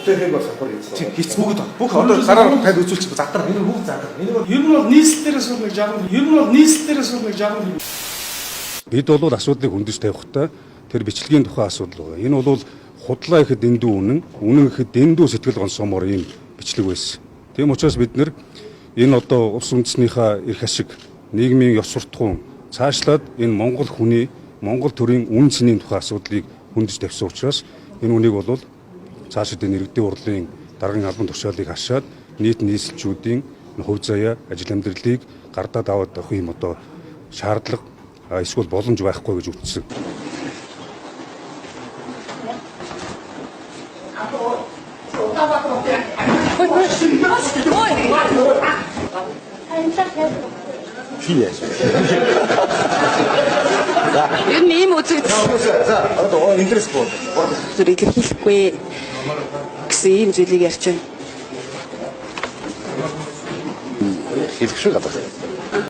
товтой бас хамбар хийсэн. Тийм хийц бүх одоо гараар тань үзүүлчих задар энэ бүх задар. Ер нь бол нийслэлээрээ суух нэг жагсан. Ер нь бол нийслэлээрээ суух нэг жагсан. Бид бол асуудлыг хөндөж тавихтаа тэр бичлэгийн тухай асуудал байна. Энэ бол худлаа ихэд дэндүү үнэн ихэд дэндүү сэтгэл гонсомоор ийм бичлэг байсан. Тийм учраас бид нэр энэ одоо улс үндэснийхээ эрх ашиг, нийгмийн ёс суртахуун цаашлаад энэ Монгол хүний, Монгол төрийн үн цэнийн тухай асуудлыг хөндөж тавьсан учраас энэ үнийг бол цаашид энэ иргэдийн урлын даргын албан тушаалыг хашаад нийт нийслэлчүүдийн хувь заяа, ажил амьдралыг гардаад аваад авах юм одоо шаардлага эсвэл боломж байхгүй гэж үзсэн. Ер нь ийм үзэгдэл. За одоо интерес бод. Зүрийг хэлэхгүй гэсэн ийм зүйлийг ярьж байна. Хэлэх шиг гадаг.